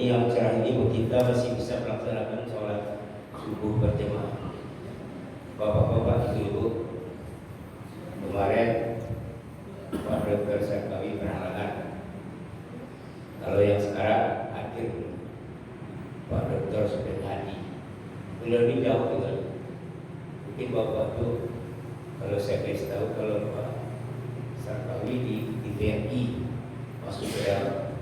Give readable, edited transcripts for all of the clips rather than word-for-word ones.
yang cerah ini kita masih bisa melaksanakan sholat subuh berjamaah. Bapak-bapak, ibu-ibu, kemarin Pak Dr. Sarkawi berhalangan. Kalau yang sekarang hadir Pak Dr. Sudin Hadi. Beliau ini jauh tinggal. Mungkin bapak itu, kalau saya kasih tahu, kalau Pak Sarkawi di TNI masuk ke dalam.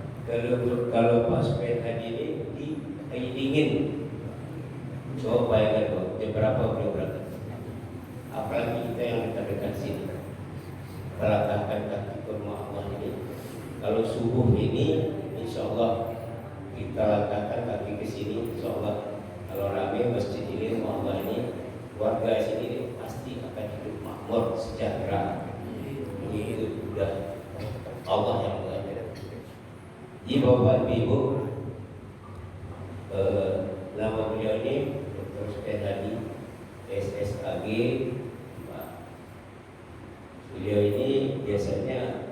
Kalau Pak Sudin Hadi ini di air dingin. Coba bayangkan Pak, jam berapa beliau berangkat. Apalagi kita yang dekat sini, melangkahkan kaki ke rumah Allah ini. Kalau subuh ini, insya Allah kita langkahkan kaki ke sini, insya Allah. Kalau ramai masjid ini, rumah Allah ini, warga sini pasti akan hidup makmur, sejahtera. Ini itu sudah Allah yang mengajar. Jadi bapak ibu, nama beliau ini Dr. Sudin Hadi, SSAG. Beliau ini biasanya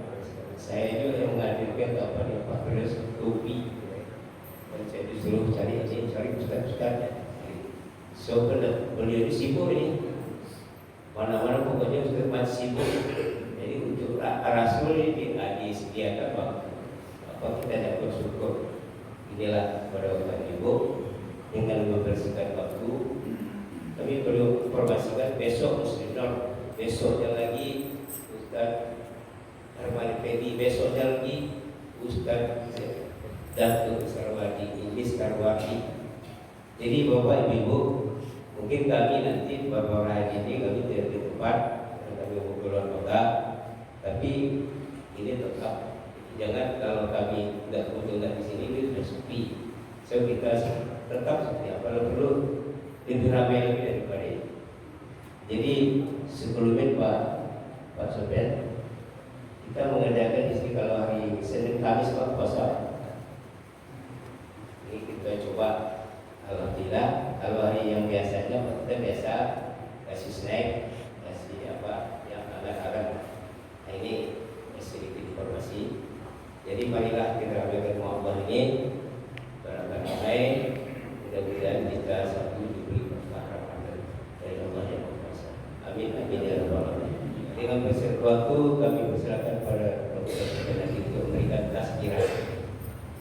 saya juga yang menghadirkan apa nih Pak Firdaus topi. Dan saya disuruh cari ustaz-ustaz. So beliau ini sibuk ini. Mana-mana pokoknya ustaz masih sibuk. Jadi untuk Rasul ini disediakan apa kita dapat bersyukur. Inilah pada Bapak Ibu dengan membersihkan waktu. Kami perlu informasikan besok Muslimor, besoknya lagi Ustaz Armani Pedi, besoknya lagi Ustaz Datuk Sarwadi, Inggris Karwati. Jadi Bapak Ibu, mungkin kami nanti beberapa hari ini kami tidak di tempat, kami mau keluar kota, tapi ini tetap jangan kalau kami tidak kunjung di sini ini sudah sepi. So kita tetap seperti apa perlu lebih ramai lagi daripada ini. Jadi sebelumnya Pak Soben, kita mengadakan istri kalau hari Senin Kamis Pak puasa. Ini kita coba, alhamdulillah. Kalau hari yang biasanya kita biasa kasih snack, kasih apa yang agak-agak. Nah ini sedikit informasi. Jadi marilah kita ramaikan Allah ini, barangkali mudah-mudahan kita satu diberi rahmat dari Allah yang Maha Kuasa. Amin amin ya rabbal alamin. Dengan berserah waktu kami persilakan pada Dr. Sudin Hadi untuk memberikan tazkirah.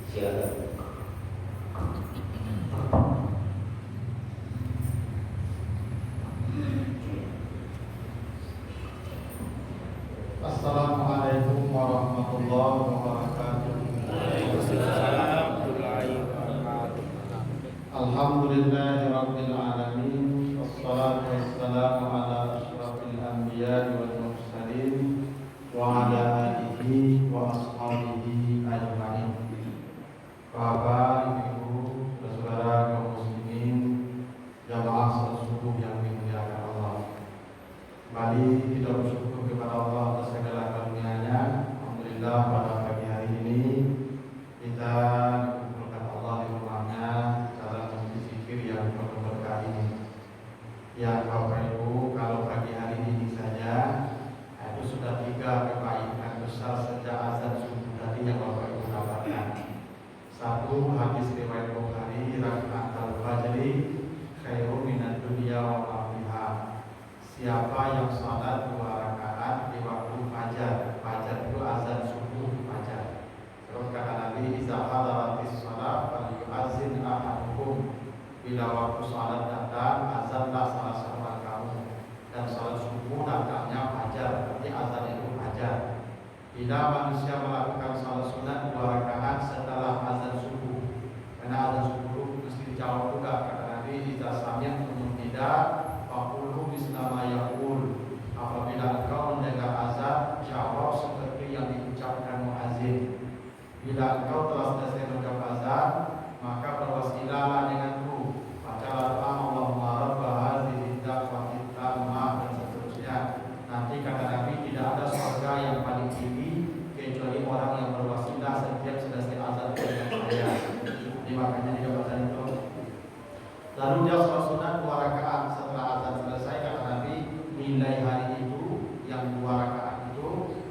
Silakan. Assalamualaikum warahmatullahi wabarakatuh. Alhamdulillahirabbil alamin. Wassalatu wassalamu ala asyrafil anbiya'i wal mursalin wa ala alihi wa ashabihi ajma'in. Bapak, Ibu, saudara kaum muslimin, jamaah salat subuh yang dimuliakan Allah. Mari kita bersyukur kepada Allah atas segala karunia-Nya. Alhamdulillah pada pagi hari ini kita dikumpulkan Allah di rumahnya dalam majlis zikir yang penuh berkah ini. Ya Bapak Ibu, kalau pagi hari ini saja itu sudah 3 kebaikan besar sejak azan subuh tadi yang Bapak Ibu dapatkan. 1, hadis riwayat Bukhari, rakaatul fajri khairun minad dunya wa ma fiha. Siapa yang salat 2 rakaat di waktu fajar, fajar itu azan subuh fajar. Terus kata Nabi, "Iza hadaratis shalah falyu'azzin ahadukum." Bila waktu salat datang, azanlah salah seorang kamu. Dan salat subuh datangnya fajar, berarti azan itu fajar. Bila manusia melakukan salat sunat 2 rakaat setelah azan subuh, karena azan subuh mesti dijawab juga kata Nabi, "Iza sami'tum tidak faqulu mislama yaqul." Apabila engkau mendengar azan, jawab seperti yang diucapkan muazin. Bila engkau telah selesai mengucap azan, maka berwasilahlah denganku. Bacalah doa Allahumma rabba hadhihi da'wati tammah dan seterusnya. Nanti kata Nabi, tidak ada surga yang paling tinggi kecuali orang yang berwasilah setiap selesai azan dengan saya. Jadi makanya dia azan itu. Lalu dia sholat sunat 2 rakaat setelah azan selesai. Kata Nabi, nilai hari itu yang 2 rakaat itu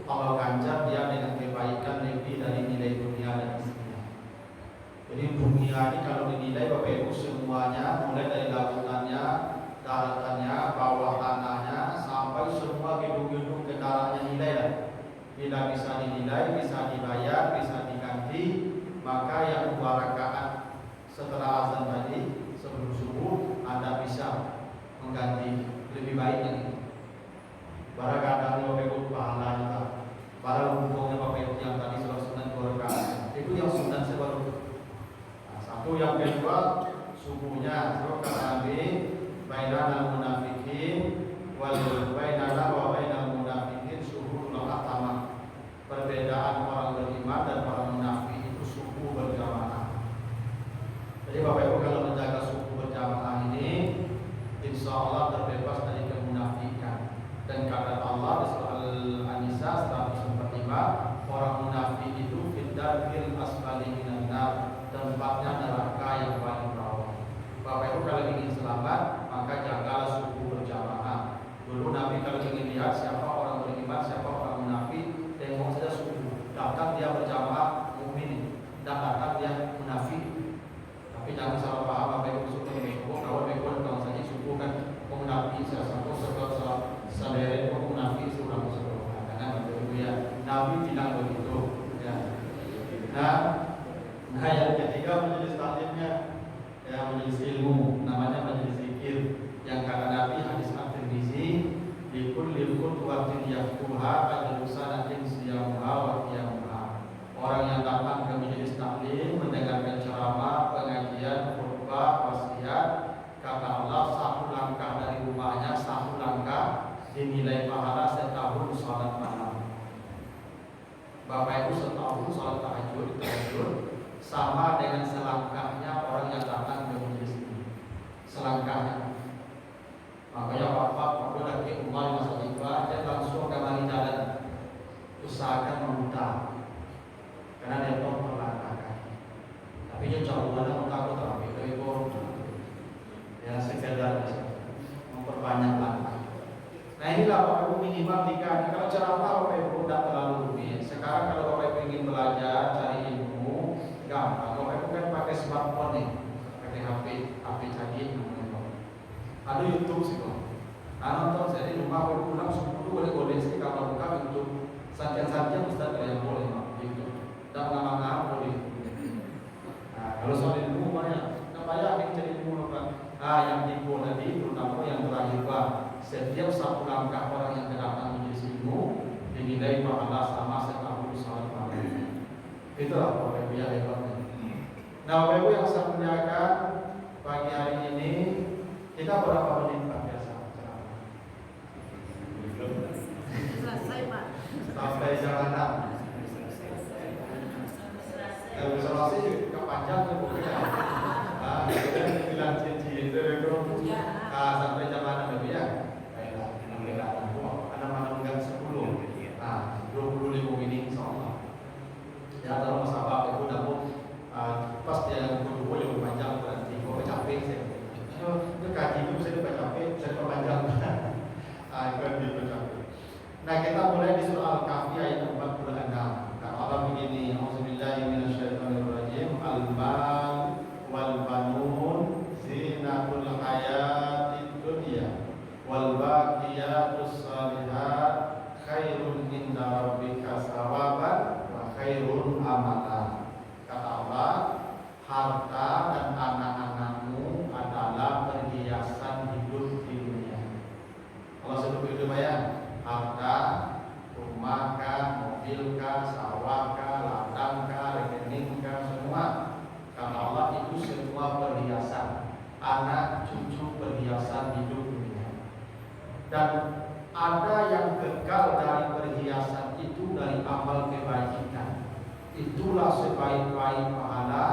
Allah ganjar dia dengan kebaikan lebih dari nilai dunia dan isinya. Jadi dunia dunia ini kalau dinilai Bapak Ibu semuanya, mulai dari lautannya, daratannya, bawah tanahnya, sampai semua gedung-gedung kendaraannya nilai lah. Bila bisa dinilai, bisa dibayar, bisa diganti, maka yang 2 rakaat setelah azan tadi sebelum subuh Anda bisa mengganti lebih baik lagi. Barangkali Bapak Ibu pahala juga. Para hukumnya Bapak Ibu yang tadi sudah sunat 2 rakaat, itu yang sunat sebaru. Satu yang kedua subuhnya, kata Nabi, bainal munafikin wal bainana wa bainal munafikin subuhul atamah. Perbedaan orang beriman dan orang munafik itu subuh berjamaah. Jadi Bapak Ibu kalau menjaga subuh berjamaah ini, insya Allah terbebas dari kemunafikan. Dan kata Allah di surah Al-Nisa 145, orang munafik itu fid-darkil asfali minan nar, tempatnya neraka yang paling bawah. Bapak Ibu kalau ingin selamat, maka jagalah subuh berjamaah. Dulu Nabi kalau ingin lihat siapa orang beriman, siapa orang munafik, tengok saja subuh. Datang dia berjamaah mukmin, dan datang dia munafik. Tapi jangan salah paham Bapak Ibu subuh kawan bekon kalau saja subuh kan munafik sesuatu saderet munafik surang surang. Jangan Bapak Ibu ya. Nabi bilang begitu. Ya. Nah yang ketiga majelis taklimnya, ya majelis ilmu, namanya majelis zikir. Yang kata Nabi hadis At-Tirmizi, likulli khutwatin yaqtuha ajru sanatin siyamuha wa qiyamuha. Orang yang datang ke majelis taklim mendengarkan ceramah, pengajian, khutbah, wasiat, kata Allah 1 langkah dari rumahnya, 1 langkah dinilai pahala setahun salat malam. Bapak Ibu setahun salat tahajud sama dengan selangkahnya orang yang datang ke majelis ini. Selangkahnya. Makanya Bapak lagi umar masa jiwa, dia langsung kembali jalan. Usahakan memutar, karena dia tahu melangkahkan. Tapi dia jauh mana untuk terapi dari ya sekedar memperbanyak langkah. Nah inilah Bapak Ibu minimal 3. Kalau ceramah Bapak Ibu tidak terlalu rumit. Sekarang kalau Bapak Ibu ingin belajar, cari ilmu, gampang. Bapak Ibu kan pakai smartphone nih, pakai HP canggih. Ada YouTube sih kok. Nonton saya di rumah Bapak Ibu pulang subuh boleh sih kalau buka YouTube. Santian Ustaz yang boleh gitu. Dan lama-lama boleh. Nah kalau soal ilmu banyak. Namanya yang cari ilmu apa? Yang info tadi terutama yang terakhir Pak. Setiap 1 langkah orang yang datang majelis ilmu dinilai pahala sama setahun salat malam. Itulah Bapak Ibu yang hebatnya. Nah Bapak Ibu yang saya muliakan, pagi hari ini kita berapa menit Pak biasa ceramah? Selesai Pak. Sampai jam 6. Kalau selesai ke panjang tuh pokoknya. Kita bilang cincin itu sampai jam 6 lebih ya. Baiklah, kita mulai datang. Ada mana enggak 10. 25 ini insyaallah. Ya kalau masalah Ibu namun pas dia kedua yang panjang berarti kok capek sih. Itu kaji itu saya lupa capek, saya panjang. Itu capek. Nah kita mulai di surah Al-Kahfi ayat 46. Kata Allah begini, Auzubillahi minasyaitonirrajim, al-mal wal banun zinatul hayatid dunya wal baqiyatus shalihat khairun inda rabbika sawaban wa khairun amala. Kata Allah, harta dan anak-anakmu adalah perhiasan hidup di dunia. Allah sebut itu bayang, harta, rumahkah, mobilkah, sawahkah, ladangkah, rekeningkah, semua. Kata Allah itu semua perhiasan, anak cucu perhiasan hidup dunia. Dan ada yang kekal dari perhiasan itu dari amal kebajikan. Itulah sebaik-baik pahala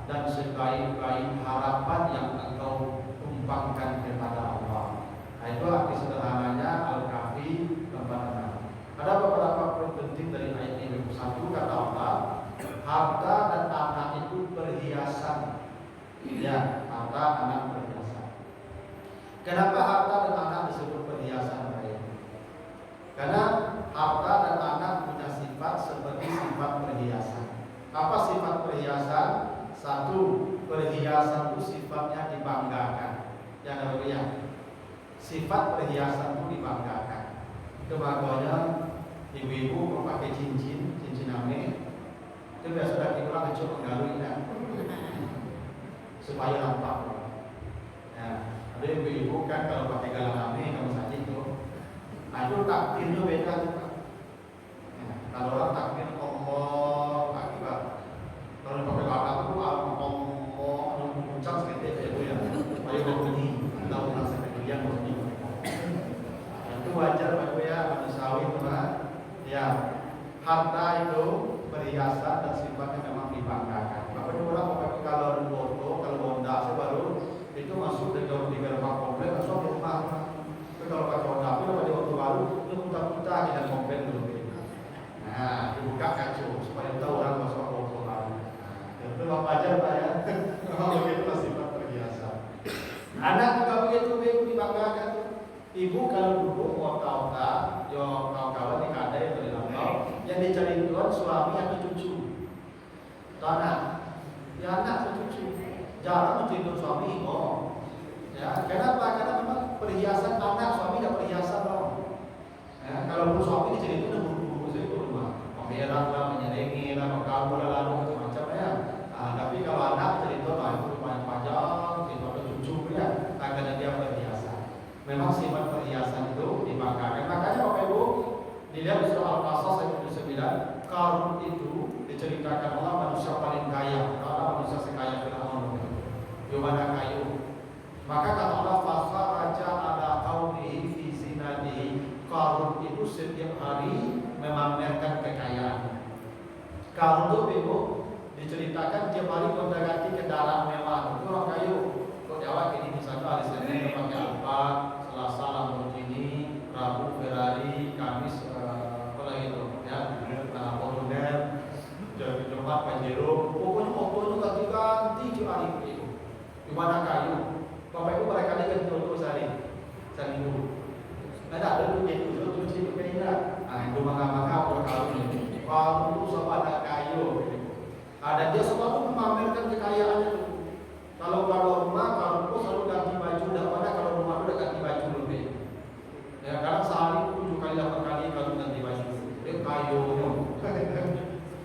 dan sebaik-baik harapan yang engkau tumpangkan kepada Allah. Nah itu arti sederhananya Al-Kahfi 46. Ada beberapa poin penting dari ayat ini. Satu, kata Allah, harta dan anak itu perhiasan. Ya, harta anak perhiasan. Kenapa harta dan anak disebut perhiasan? Karena harta dan anak punya sifat seperti sifat perhiasan. Apa sifat perhiasan? Satu, perhiasan itu sifatnya dibanggakan. Yang namanya sifat perhiasan itu dibanggakan. Kebaguannya ibu-ibu mau pakai cincin ame, itu biasa kita orang kecil menggarui supaya nampak. Nah, ada ibu-ibu kan kalau pakai galang ame kamu saja itu, itu takdirnya beda juga. Nah, kalau orang takdir ngomong akibat, kalau pakai galang itu ngomong muncang sedikit ya, supaya berbunyi, tahu rasa kemudian berbunyi. Itu wajar Pak ya, manusiawi teman. Ya, harta itu perhiasan dan sifatnya memang dibanggakan. Makanya orang pakai kalau foto, kalau Honda baru itu masuk di gerbang komplek, masuk ke rumah. Tapi kalau pakai Honda itu pada waktu baru itu putar-putar di dalam komplek dulu. Nah, dibuka kacu supaya tahu orang masuk foto baru. Itu wajar Pak ya. Memang begitu sifat perhiasan. Anak juga begitu dibanggakan. Ibu kalau dulu mau tahu-tahu, yo kawan-kawan di kadai atau di lampau, yang dicari Tuhan suami atau cucu, tanah, ya anak atau cucu, jarang mencari suami, ya kenapa? Karena memang perhiasan anak suami tidak perhiasan dong. Ya, kalau suami dicari itu udah buru-buru itu rumah, pemerah lah, menyelengi lah, mengkabul lah, lalu macam ya. Tapi kalau anak jadi itu, itu lumayan panjang, itu ada cucu ya, karena dia perhiasan. Memang sifat perhiasan itu dibanggakan. Makanya Bapak Ibu dilihat di surah Al-Qasas ayat 79, Qarun itu diceritakan Allah manusia paling kaya, karena manusia sekaya Fir'aun. Yomana kayu. Maka kata Allah fasa raja ala qaumihi fi zinatihi. Qarun itu setiap hari memamerkan kekayaan. Qarun itu Ibu diceritakan tiap hari gonta-ganti kendaraan mewah. Itu orang kayu. Kok Jawa ini misalnya hari Senin pakai Alphard, Selasa Lamborghini, Rabu Ferrari, Kamis apa lagi itu ya, Fortuner, Jumat Pajero, pokoknya motornya ganti-ganti tiap hari itu. Di mana kayu? Bapak Ibu barangkali ganti motor sehari minggu. Ada dulu itu kayaknya. Itu maka kalau ini, kalau itu sama ada kayu. Ada dia selalu memamerkan kekayaannya itu. Kalau rumah, kalau selalu ganti baju, tidak pada kalau rumah udah ganti baju lebih. Ya, kadang sehari 7 kali 8 kali kalau ganti baju. Dia kayu.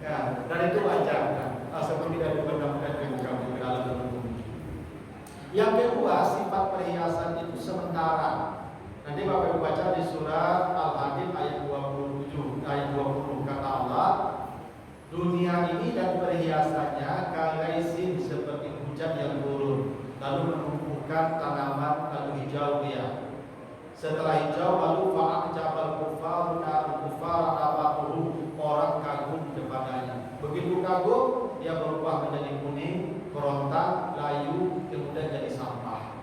Ya, dan itu wajar. Kan? Seperti dari mudah-mudahan yang kami ke dalam tubuh. Yang kedua, sifat perhiasan itu sementara. Nanti Bapak Ibu baca di surat Al-Hadid ayat 27, ayat 20 kata Allah, dunia ini dan perhiasannya kalaisin seperti hujan yang turun, lalu menumbuhkan tanaman, lalu hijau dia. Setelah hijau, lalu fa'ajabal kufar abatuhu, orang kagum kepadanya. Begitu kagum, dia berubah menjadi kuning, kerontang, layu, kemudian jadi sampah.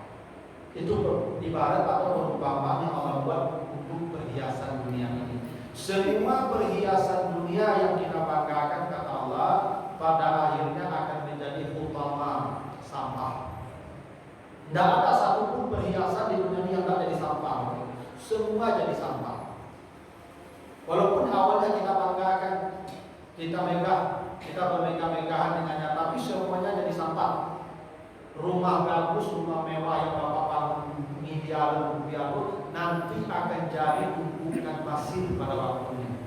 Itu ibarat atau perumpamaan yang Allah buat untuk perhiasan dunia ini. Semua perhiasan dunia yang kita banggakan kata Allah pada akhirnya akan menjadi utama sampah. Tidak ada satupun perhiasan di dunia ini yang tidak jadi sampah. Semua jadi sampah. Walaupun awalnya kita banggakan, kita bermegah-megahan dengannya, tapi semuanya jadi sampah. Rumah bagus, rumah mewah yang Bapak bangun miliaran rupiah itu nanti akan jadi tumpukan pasir pada waktunya.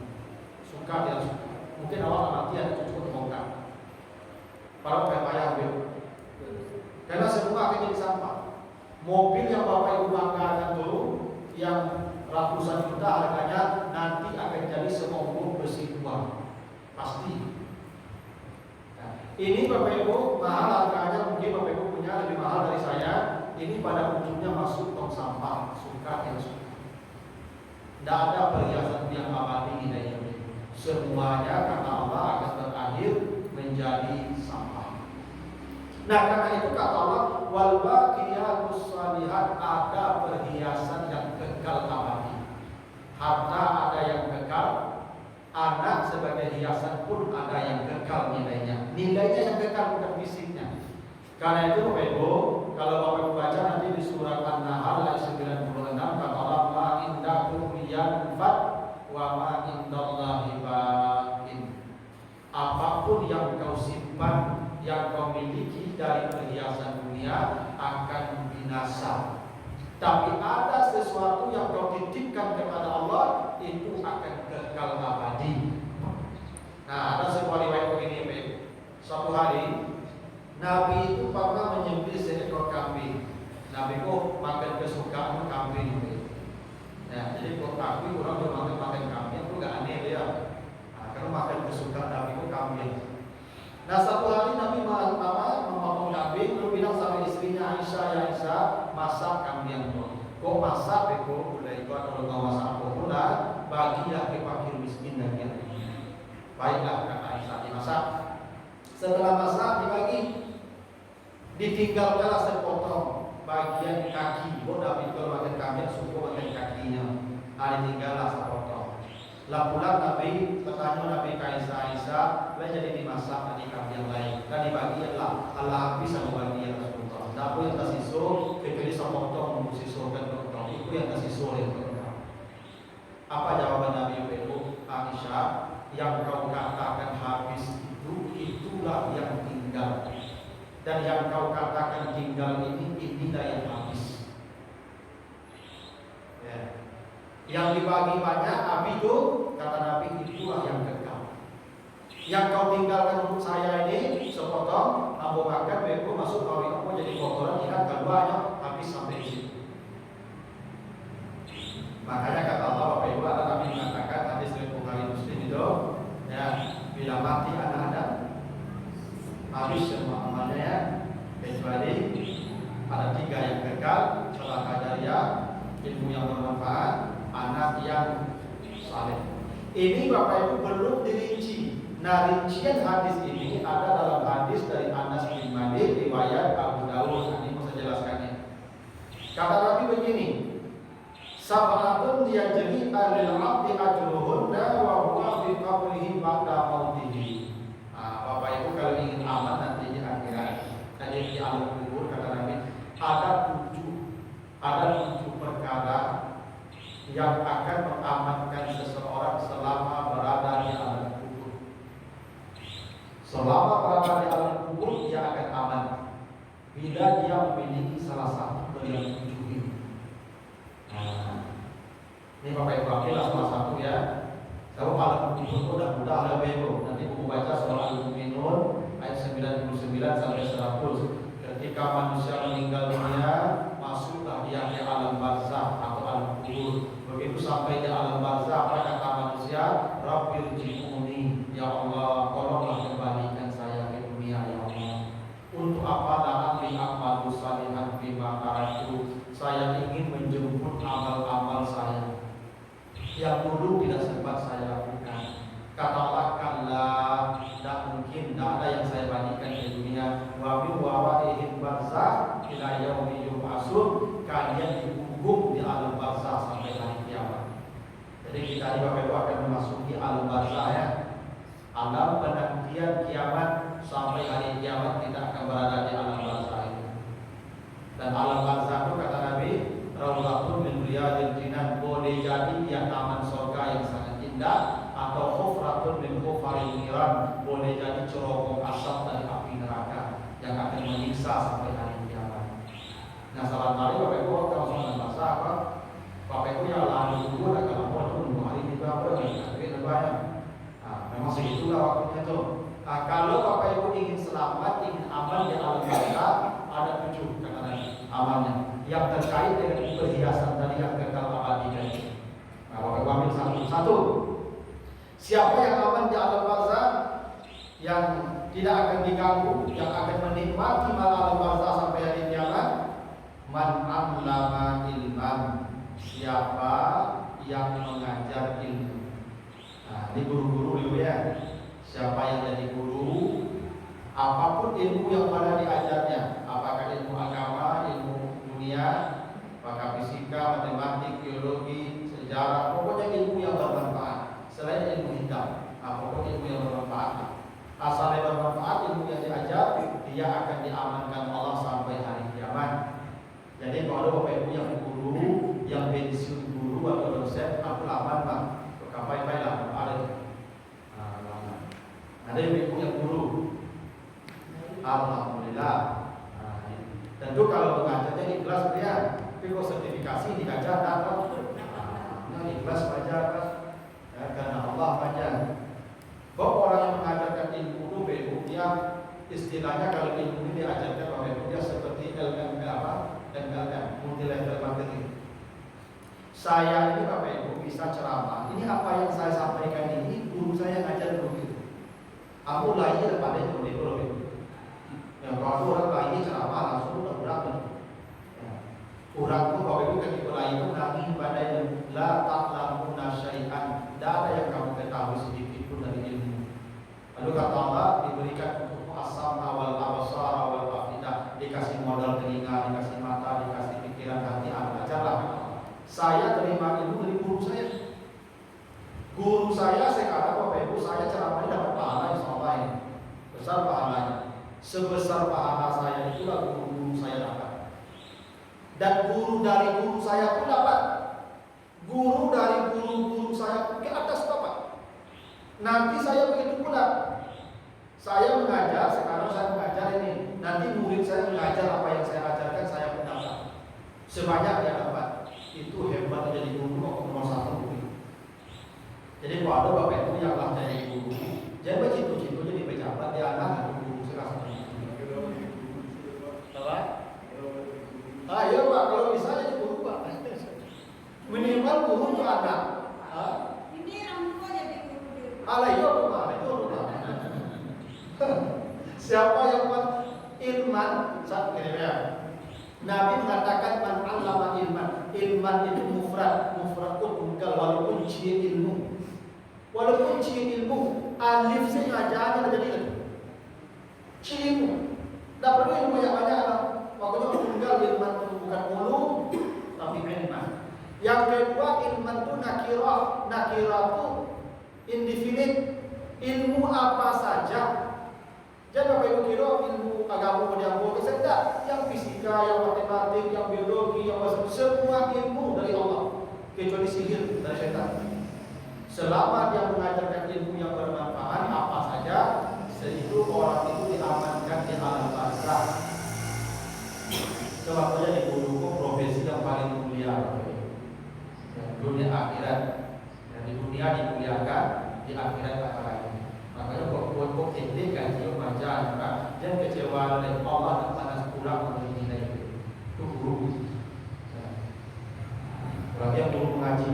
Suka dia suka. Mungkin awal nanti ada cucu terbongkar. Para payah karena semua akan jadi sampah. Mobil yang Bapak Ibu banggakan dulu yang ratusan juta harganya nanti akan jadi semombong besi tua. Pasti. Ini Bapak Ibu mahal harganya, mungkin Bapak Ibu punya lebih mahal dari saya. Ini pada ujungnya masuk tong sampah, suka yang suka. Tidak ada perhiasan yang abadi di dunia. Semuanya kata Allah akan berakhir menjadi sampah. Nah karena itu kata Allah, wal baqiyatus shalihat, ada perhiasan yang kekal abadi. Harta ada yang kekal. Anak sebagai hiasan pun ada yang kekal nilainya. Nilainya yang kekal bukan fisiknya. Karena itu Bapak Ibu, kalau Bapak Ibu baca nanti di surat An-Nahl ayat 96 kata Allah, ma indakum yanfad wa ma indallahi baqin. Apapun yang kau simpan, yang kau miliki dari perhiasan dunia akan binasa. Tapi ada sesuatu yang kau titipkan kepada Allah, itu akan kekal abadi. Nah, ada sebuah riwayat begini, Pak. Suatu hari Nabi itu pernah menyembelih seekor kambing. Nabi kok makan kesukaan kambing itu. Nah, jadi kok kambing orang makan kambing itu gak aneh ya. Nah, karena makan kesukaan Nabi itu kambing. Nah, satu hari Nabi memotong kambing, lalu bilang sama istrinya Aisyah, ya Aisyah, masak kambing itu. Kok masak, beko, udah itu kalau nggak masak pula, bagilah ke fakir miskin dan yang baiklah kata Aisyah dimasak. Setelah masak dibagi, ditinggalkanlah sepotong bagian kaki. Oh, Nabi kalau makan kambing suka makan kakinya. Ditinggallah sepotong. Lah pulang Nabi bertanya Nabi Aisyah, jadi dimasak di kambing yang lain. Dan dibagilah Allah habis sama bagian Rasulullah. Nah, yang tersisa kecuali sepotong siswakan potong. Itu yang tersisa yang potong. Apa jawaban Nabi itu? Aisyah, yang kau katakan habis itu, itulah yang tinggal. Dan yang kau katakan tinggal ini, inilah yang habis. Ya. Yang dibagi banyak, habis itu, kata Nabi, itulah yang kekal. Yang kau tinggalkan untuk saya ini, sepotong, ambo makan, beko masuk kau aku jadi kotoran, ingat keduanya habis sampai di situ. Makanya kata Allah, Bapak Ibu, ada Nabi mengatakan hadis riwayat Bukhari Muslim itu, ya, bila mati anak-anak habis semua amalnya, ya, kecuali ada 3 yang kekal, sedekah jariah, ilmu yang bermanfaat, anak yang saleh. Ini Bapak Ibu belum dirinci. Nah, rincian hadis ini ada dalam hadis dari Anas bin Malik riwayat Abu Dawud. Ini mau saya jelaskannya. Kata Nabi begini, sab'atun yajri alil 'abdi ajruhunna wa huwa fi qabrihi ba'da mautihi. Bapak Ibu kalau ingin aman nanti di akhirat, tadi di alam kubur kata Nabi, ada 7 perkara yang akan mengamankan seseorang selama berada di alam kubur. Selama berada di alam kubur dia akan aman bila dia memiliki salah satu dari yang 7 ini. Ini Bapak Ibu ambillah salah satu ya. Kalau alam kubur itu mudah ada bebo. Nanti buku baca surah Al-Mu'minun ayat 99 sampai 100. Ketika manusia meninggal dunia, masuklah dia di alam barzakh atau alam kubur. Begitu sampai di alam barzakh, apa kata manusia? Rabbil ji'uni, ya Allah, tolonglah kembalikan saya ke dunia ya Allah. Untuk apa la'amli amalu salihan bima taraktu? Saya ingin menjemput amal-amal saya yang dulu tidak sempat saya lakukan. Kata Allah, kallah, tidak mungkin, tidak ada yang saya bandingkan di dunia. Wa min waraihim barzakh ila yaumi yub'atsun, kalian dihubung di alam barzakh sampai hari kiamat. Jadi kita di Bapak Ibu akan memasuki alam barzakh ya. Alam penantian kiamat sampai hari kiamat kita akan berada di alam barzakh itu. Dan alam barzakh itu kata Nabi, Raudhatun min riyadil jinan, boleh jadi dia taman surga yang sangat indah, atau khufratun min khufaril niran, boleh jadi cerobong asap dari api neraka yang akan menyiksa sampai hari kiamat. Nah, salat hari Bapak Ibu kalau sholat bahasa apa? Bapak Ibu ya lalu dulu ada kalau mau tunggu hari ini berapa nih? Banyak. Nah, memang segitulah waktunya tuh. Nah, kalau Bapak Ibu ingin selamat, ingin aman di alam barzakh, ada 7 kata amalnya yang terkait dengan perhiasan tadi yang kekal abadi tadi. Nah, Bapak Ibu ambil satu-satu. Siapa yang aman di alam barzakh, yang tidak akan diganggu, yang akan menikmati malam alam barzakh sampai hari kiamat? Man 'allama ilman, siapa yang mengajar ilmu. Nah, ini guru-guru dulu ya. Siapa yang jadi guru, apapun ilmu yang pada diajarnya, apakah ilmu agama, ilmu dunia, apakah fisika, matematik, biologi, sejarah, pokoknya ilmu yang bermanfaat. Selain ilmu hitam, pokoknya ilmu yang bermanfaat. Asalnya bermanfaat, ilmu yang diajar, dia akan diamankan Allah sampai hari kiamat. Jadi kalau Bapak Ibu yang guru, yang pensiun guru atau dosen, aku aman Pak, kapai-pai lah, ada. Ada yang Ibu yang guru, alhamdulillah. Tentu kalau mengajarnya ikhlas dia, tapi kalau sertifikasi dikajar atau ikhlas saja kan, ya, karena Allah saja. Kok orang yang mengajarkan ilmu itu bego, dia istilahnya kalau ilmu ini diajarkan oleh dia seperti MLM, multi level marketing. Saya ini Bapak Ibu bisa ceramah. Ini apa yang saya sampaikan ini guru saya ngajar begitu. Aku lahir pada itu lebih. Yang kalau orang lahir ceramah langsung udah berapa? Orang itu Bapak Ibu ketika lahir itu nangis pada yang la ta'lamuna syai'an. Tidak ada yang kamu ketahui sedikit pun dari ilmu. Lalu kata Allah diberikan untuk asam awal abasar awal afidah, dikasih modal telinga, dikasih mata, dikasih pikiran hati, ajarlah. Saya terima ilmu dari guru saya. Guru saya sekarang Bapak Ibu saya ceramahnya dapat pahala insyaallah ini. Besar pahalanya. Sebesar pahala saya itulah guru saya dapat. Dan guru dari guru saya pun dapat. Guru dari guru saya pun ke atas Bapak. Nanti saya begitu pula. Saya mengajar, sekarang saya mengajar ini. Nanti murid saya mengajar apa yang saya ajarkan, saya pun dapat. Sebanyak dia dapat. Itu hebat jadi guru nomor satu. Jadi kalau ada Bapak Ibu yang lah jadi guru, jangan bercitu-citu jadi pejabat dia anak guru sekarang. Apa? Iya Pak, kalau bisa jadi guru Pak. Minimal guru untuk anak. Ini orang tua jadi guru. Alah iya Pak, itu Pak. Siapa yang ilman saat ini ya? Nabi mengatakan man 'allama ilman. Ilman itu mufrad itu tunggal walaupun ciri ilmu. Walaupun ciri ilmu, alif sengaja jadi ciri ilmu. Tak perlu ilmu yang banyak. Makanya tunggal ilman itu bukan ulum, tapi ilman. Yang kedua ilman itu nakirah. Nakirah itu indefinite. Ilmu apa saja. Jangan Bapak Ibu kira ilmu agama yang boleh tidak, yang fisika, yang matematik, yang biologi, yang bahasa, semua ilmu dari Allah, kecuali sihir dari setan. Selama dia mengajarkan ilmu yang bermanfaat apa saja, itu orang itu diamankan di alam barzakh. Sebabnya di buku profesi yang paling mulia, dunia akhirat. Di dunia dimuliakan, di akhirat tak kalah. Makanya kok ente gaji macam dan kecewa oleh Allah dan panas kurang menjadi nilai itu guru. Berarti yang guru mengaji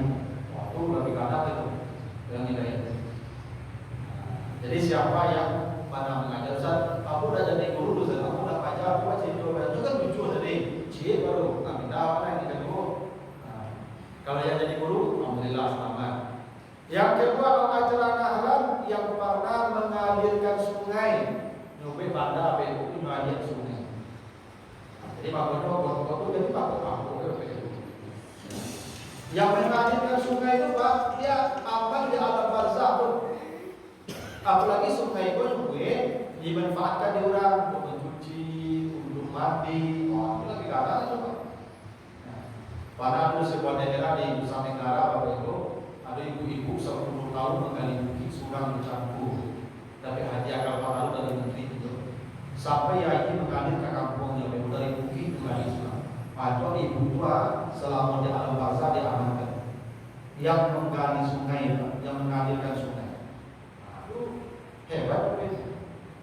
waktu lebih kalah itu yang nilai. Jadi siapa yang pada mengajar Ustaz, aku udah jadi guru Ustaz, aku udah ajar, aku jadi guru itu kan lucu tadi. Cie baru kami tahu apa yang kita guru. Kalau yang jadi guru, alhamdulillah selamat. Yang kedua pengajaran ahlan yang pernah mengalirkan sungai. Nyubi pada beku mengalir sungai. Jadi makanya waktu itu jadi pakai. Yang mengalirkan sungai itu Pak, dia aman di alam barzakh pun. Apalagi sungai itu nyubi dimanfaatkan di orang untuk mencuci, untuk mandi. Itu lebih kalah itu Pak. Pada ada sebuah daerah di Nusa Tenggara Bapak Ibu, ada ibu-ibu 10 tahun menggali bukit surang bercampur, tapi hadiah kapal dari negeri itu sampai Yai mengalir ke kampungnya dari bukit menggali surang. Padahal ibu tua selama di alam barzakh diamankan. Yang menggali sungai, yang mengalirkan sungai. Itu hebat kan?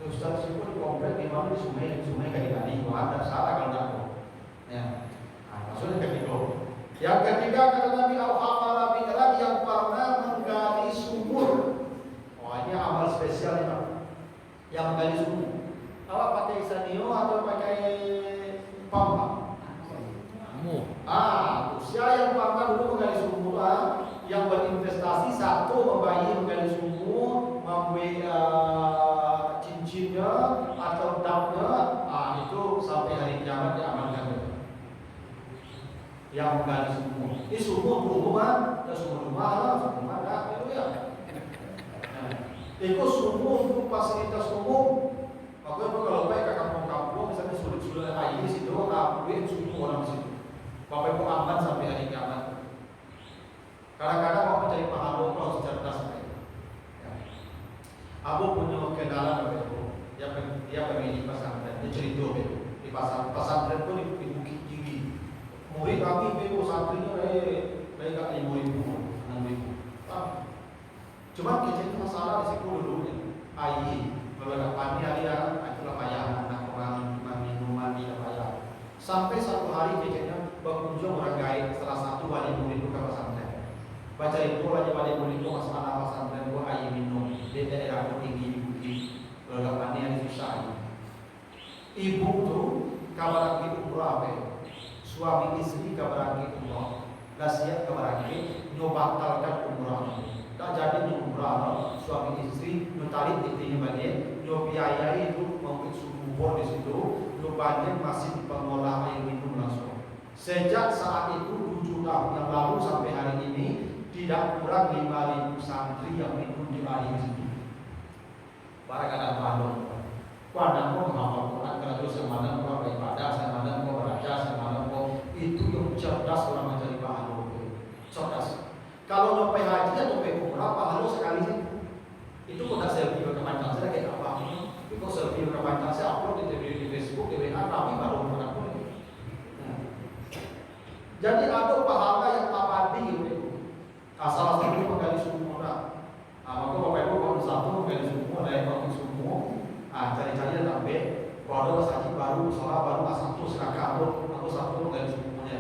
Ustaz Syukur di komplek di mana di sungai kali-kali, ada salah kalau tidak tahu. Ya, maksudnya kayak gitu. Yang ketiga kata Nabi al-Hafara bi'lan yang pernah menggali sumur. Oh ini amal spesial ini Pak. Yang menggali sumur. Awak pakai sanio atau pakai pump? Usia yang pernah dulu menggali sumur, yang berinvestasi satu membayi menggali sumur, membuat cincinnya atau dapnya, itu sampai hari kiamat diamankan. Yang menggali sumur. Ini sumur berhubungan, ada sumur rumah ada itu ya. Itu sumur untuk fasilitas umum. Makanya kalau baik ke kampung-kampung, misalnya sulit-sulit air di situ, ngapain sumur orang di situ. Bapak Ibu aman sampai hari kiamat. Kadang-kadang mau mencari pahala kalau cerdas. Abu punya kenalan Bapak Ibu. Dia pemilik pesantren, dia cerita di pesantren pun di murid kami itu santrinya dari gak 5.000, 6.000. Cuma kecil itu masalah di situ dulu ya. Beberapa pagi hari itulah payah anak orang minuman tidak payah. Sampai satu hari kecilnya berkunjung orang gaib salah satu wali murid itu ke pesantren. Baca itu wali murid itu masalah pesantren gua air minum di daerah tinggi bukit. Beberapa pagi hari susah. Ibu tuh kabar lagi umrah suami istri kabar lagi umrah. Nasihat kabar lagi nyobatalkan umrah. Tak jadi umrah suami istri mentarik intinya banyak, biaya itu mungkin subur di situ, banyak masih pengolah air minum langsung. Sejak saat itu 7 tahun yang lalu sampai hari ini tidak kurang 5.000 santri yang minum di air situ. Barangkali pandang. Pandang kok menghafal Quran, karena terus yang mana kok beribadah, yang mana kok belajar, yang mana kok itu yang cerdas orang mencari pahala. Cerdas. Kalau nyampe haji atau nyampe umrah, pahala sekali sih. Itu kok selfie ke pancang saya kayak apa? Itu selfie ke pancang saya upload di Facebook, di WA, tapi baru pernah boleh. Jadi ada pahala yang abadi gitu. Asal satu menggali sumur. Maka bapak ibu kalau satu menggali sumur, lain menggali sumur. Cari-cari dan sampai kalau ada haji baru, sholat baru, satu sekarang aku satu menggali sumurnya.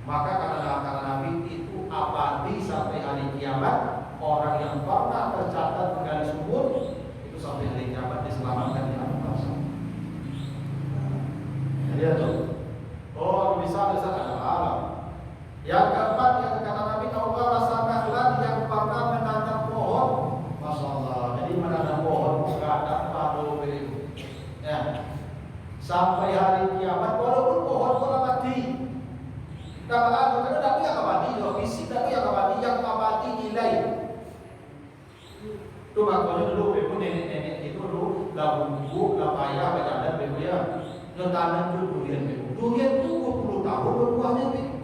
Maka kata Nabi itu abadi sampai hari kiamat. Orang yang pernah tercatat menggali sumur itu sampai hari kiamat diselamatkan di alam bangsa. Jadi itu, bisa ada alam. Yang keempat yang kata Nabi Allah rasa nahlan yang pernah menanam pohon, masya Allah. Jadi menanam pohon bukan ada padu ya. Sampai hari kiamat walaupun pohon pun mati. Karena tapi yang abadi, fisik tapi yang abadi nilai. Itu makanya dulu ibu nenek itu dulu lah bumbu, lah payah, berjalan ibu ya. Nyotanan dulu durian itu 20 tahun berbuahnya ibu.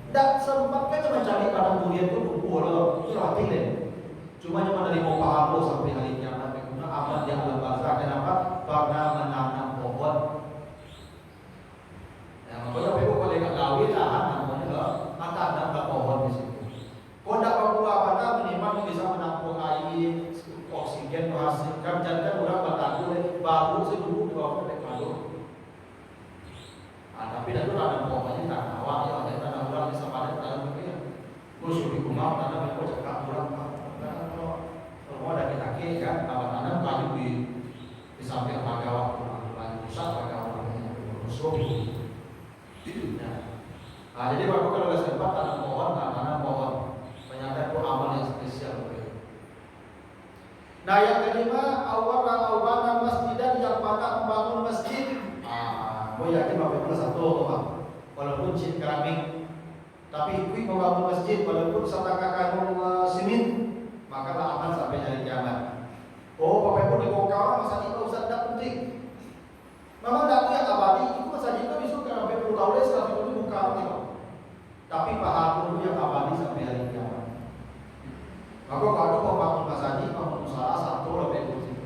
Tak sempat kan mencari padang durian itu bumbu itu hati deh. Cuma dari mau paham lo sampai hari kiamat ibu aman di alam barzah. Kenapa? Karena menanam pohon. Makanya ibu kalau nggak kawin namanya tanam pohon di situ. Kalau tidak perlu apa minimal bisa menampung air, oksigen menghasilkan. Jangan orang bertanggung baru sih dulu di bawah kalau. Tapi itu tanam pohonnya tanam awak ya, tanam orang bisa panen tanam itu ya. Terus di rumah tanam itu cakap orang kalau ada kita kan tanam kayu di samping pagawai pusat pagawai musuh. Jadi bapak kalau nggak sempat tanam pohon, ternyata itu amal yang spesial. Nah yang kelima, awal masjidan yang pada membangun masjid. Gue yakin bapak itu satu, walaupun cint keramik, tapi kui membangun masjid walaupun setengah karung simin, maka aman sampai hari kiamat. Bapak ibu di bawah masjid itu usah tidak penting. Memang datu yang abadi itu masjid itu bisa sampai 10 tahun setelah itu buka gitu. Tapi pahala itu yang abadi sampai hari kiamat. Maka kalau membangun masjid, membangun salah satu lebih penting.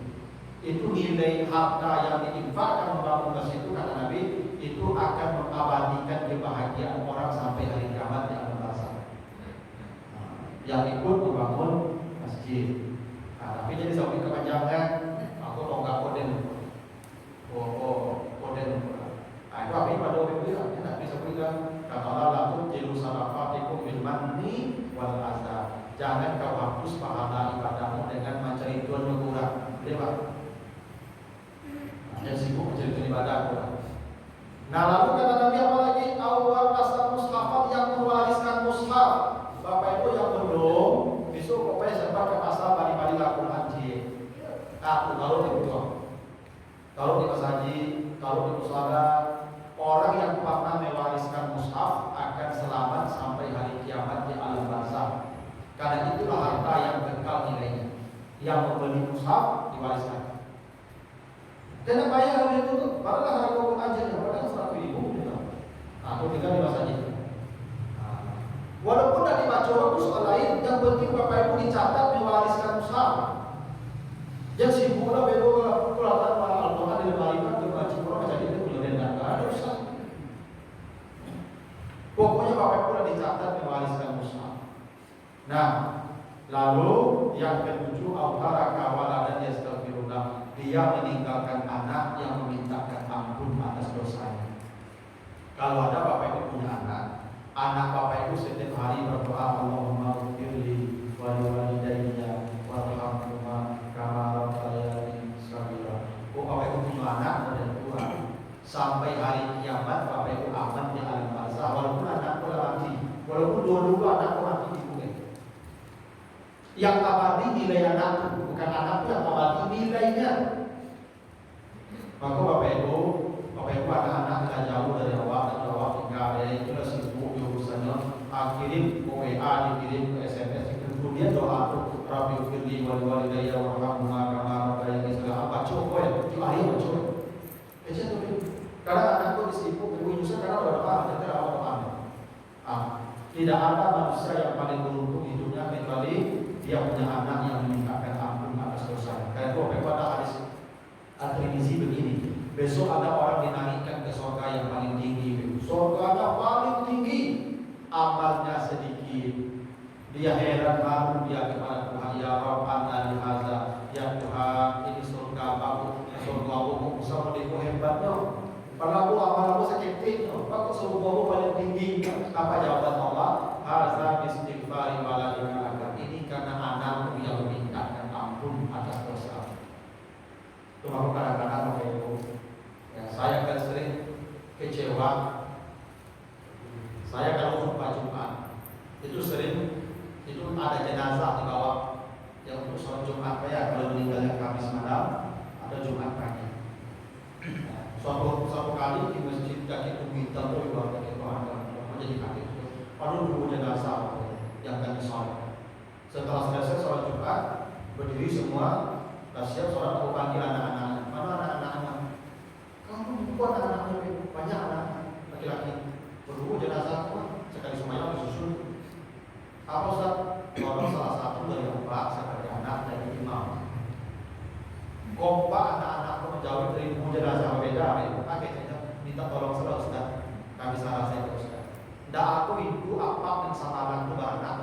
Itu nilai harta yang diinfakkan membangun masjid itu kata Nabi itu akan mengabadikan kebahagiaan orang sampai hari kiamat di alam barzah. Yang ikut membangun masjid. Tapi jadi sampai kepanjangan, aku tonggak koden. Koden. Itu apa yang pada orang bilang? Tidak bisa bilang. Kata Allah laku jilu salafatikum bil manni wal azab. Jangan kau hapus pahala ibadahmu dengan mencari tuan kurang. Lewat. Yang sibuk mencari ibadah kurang. Nah lalu kata Nabi apa lagi? Awal asal mushafat yang mewariskan mushaf. Bapak ibu yang belum besok pokoknya sempat ke pasar balik-balik lakun haji. Kalau di rumah, kalau di haji, kalau di musala, orang yang pernah mewariskan mushaf akan selamat sampai hari kiamat di alam barzah. Karena itulah harta yang kekal nilainya. Yang membeli mushaf diwariskan. Jangan bayar hal itu tuh, padahal harga hukum aja ya, padahal 100.000 gitu. Aku tinggal di masa itu. Walaupun tidak dibaca itu soal lain, yang penting bapak ibu dicatat mewariskan mushaf. Jangan sibuklah bego kelihatan Al-Quran di lemari kan terbaca Quran jadi itu punya dan ada usah. dapat dicatat mewariskan mushaf. Nah, lalu yang ketujuh autaraka waladan yastaghfirullah, dia meninggalkan anak yang memintakan ampun atas dosanya. Kalau ada bapak ibu punya anak bapak ibu setiap hari berdoa Allahumma ighfirli wa liwalidayya warhamhuma kama rabbayani shaghira. Oh, bapak ibu punya anak dan tua sampai hari kiamat bapak ibu aman di alam barzah, walaupun anak boleh mati, walaupun dua-dua anak mati di bumi. Yang abadi nilai anak, bukan anak yang abadi nilainya. Maka bapak ibu anak-anak tidak jauh dari awak dan awak tinggal dari itu sibuk urusannya, kirim ke WA, dikirim ke SMS, kemudian doa tuh Rabbi firli wal walidayya warhamhuma kama rabbayani shaghira. Baca kok ya, itu ayo baca. Baca tuh. Karena anakku disibuk ibu Yusuf karena berdoa, jadi awak doa. Tidak ada manusia yang paling beruntung hidupnya kecuali dia punya anak yang memintakan ampun atas dosa. Kayak itu ada hadis At-Tirmizi begini. Besok ada orang dinaikkan ke surga yang paling tinggi. Surganya paling tinggi, amalnya sedikit. Dia heran malu dia kepada Tuhan, ya Rabb anna li hadza, ya Tuhan ini surga aku, surga aku bisa melihat hebatnya. Padahal amal aku sakit, aku surga aku paling tinggi. Apa jawaban Allah? Hadza istighfari waladika laka. Ini karena anakmu yang memintakan ampun atas dosa. Itu aku kadang-kadang ya, saya kan sering kecewa. Saya kalau khutbah Jumat itu sering ada jenazah dibawa yang untuk sholat Jumat ya, kalau meninggalnya Kamis malam atau Jumat pagi. Suatu kali di masjid kaki Tumitan itu dibawa kaki Tuhan menjadi kaki itu. Padahal dulu jenazah yang akan sholat. Setelah selesai sholat Jumat berdiri semua, siap sholat. Aku panggil anak-anak. Mana anak-anak? Kamu buat anak-anak banyak anak laki-laki. Berhubung jenazah sekali semuanya disusun. Apa Ustaz? Kalau salah satu dari bapak sebagai anak dari imam. Kompak anak-anak menjauh dari jenazah berbeda. Akhirnya minta tolong saya Ustaz. Kami salah saya Ustaz. Tidak aku ibu apa dan sama anak itu anak.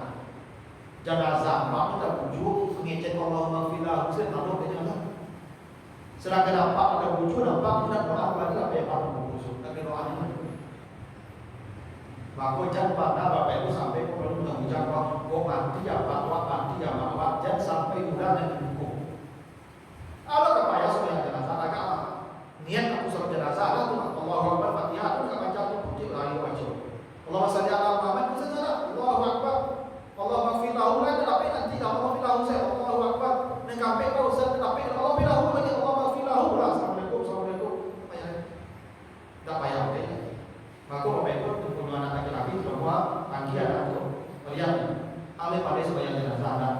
Jenazah mak tidak bujuk mengecek Allahumma filah Husain lalu jenazah. Sedangkan nampak ada bujuk, nampak tidak doa lagi apa yang kamu busuk. Tapi doanya maka jangan pada bapak ibu sampai perlu mengucapkan kok mati ya fatwa mati ya mawat jangan sampai udah yang didukung. Kalau kepaya supaya jenazah agak niat aku sholat jenazah ada tuh Allahu Akbar Fatihah aku nggak baca tuh putih ayo baca. Allahumma shalli ala Muhammad bisa saja Allahu Akbar Allahu Akbar kan tapi nanti Allahu Akbar saya Allahu Akbar nengkape kau Ustaz tapi Allahu Akbar lagi Allahu Akbar Assalamualaikum tak payah oke. Maka bapak ibu punya anak laki-laki semua panggil anak itu melihat alih pada sebagian jenazah anak.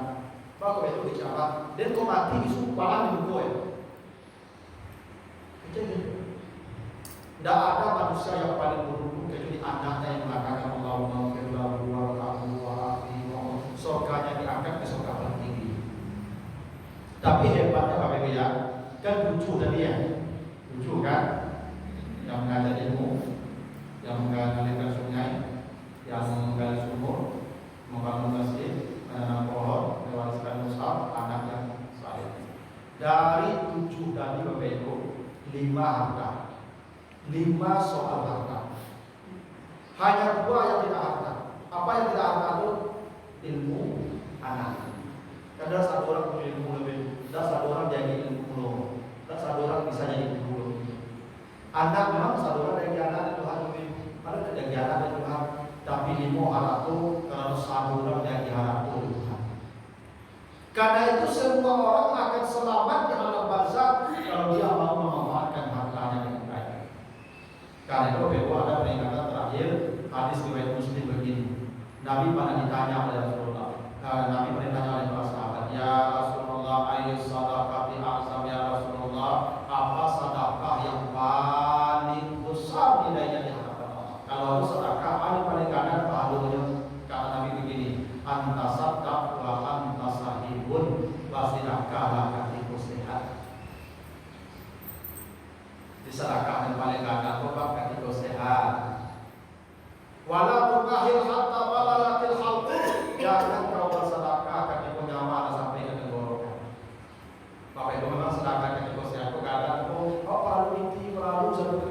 Bapak itu bicara dan kau mati disumpahan di buku ya. Tidak ada manusia yang paling beruntung kecuali anaknya yang mengatakan Allahumma firlahu warhamhu wa'afihi wa surganya diangkat ke surga paling tinggi. Tapi hebatnya bapak ibu ya, kan lucu tadi ya, lucu kan, yang mengajar ilmu, yang mengalirkan sungai, yang menggali sumur, membangun masjid, menanam pohon, mewariskan mushaf, anak yang saleh. Dari 7 tadi bapak ibu, 5 harta. 5 soal harta. Hanya 2 yang tidak harta. Apa yang tidak harta itu? Ilmu anak. Karena satu orang punya ilmu lebih, dan satu orang jadi ilmu ulum, dan satu orang bisa jadi ilmu ulum. Anak memang satu orang dari anak itu Tuhan lebih, pada dari anak itu Tuhan. Tapi 5 harta itu kalau satu orang dari harta itu Tuhan. Karena itu semua orang akan selamat di alam barzakh kalau dia mau memanfaatkan hartanya dengan baik. Karena itu ada peringatan terakhir hadis riwayat Muslim begini. Nabi pernah ditanya oleh Rasulullah. Nabi pernah ditanya oleh para sahabat, ya Rasulullah, ayu sadaqati a'zam ya Rasulullah, apa sedekah yang paling besar nilainya di hadapan Allah? Kalau sedekah paling kanan pahalanya, kata Nabi begini, antasaddaq wa antasahibun wasidakah lakatiku sehat. Disedekah yang paling kanan bapak katiku sehat. Wala tukahil hatta seperti